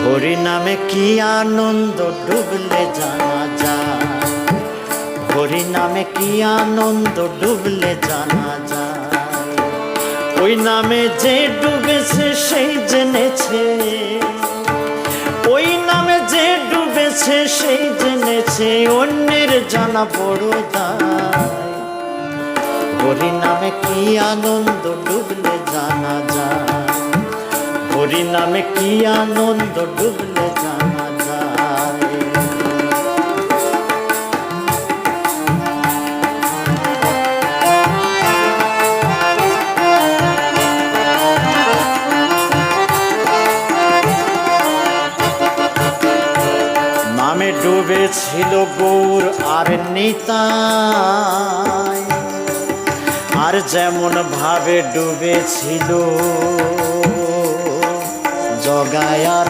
হরি নামে কি আনন্দ ডুবলে জানা যায়, হরি নামে কি আনন্দ ডুবলে জানা যায়। ওই নামে যে ডুবেছে সেই জেনেছে, ওই নামে যে ডুবেছে সেই জেনেছে, অন্যের জানা বড় দায়। হরি নামে কি আনন্দ ডুবলে জানা যায়, হরি নামে কি আনন্দ ডুবলে জানা যায়। নামে ডুবেছিল গৌর আর নিতাই, আর যেমন ভাবে ডুবেছিল জগায় আর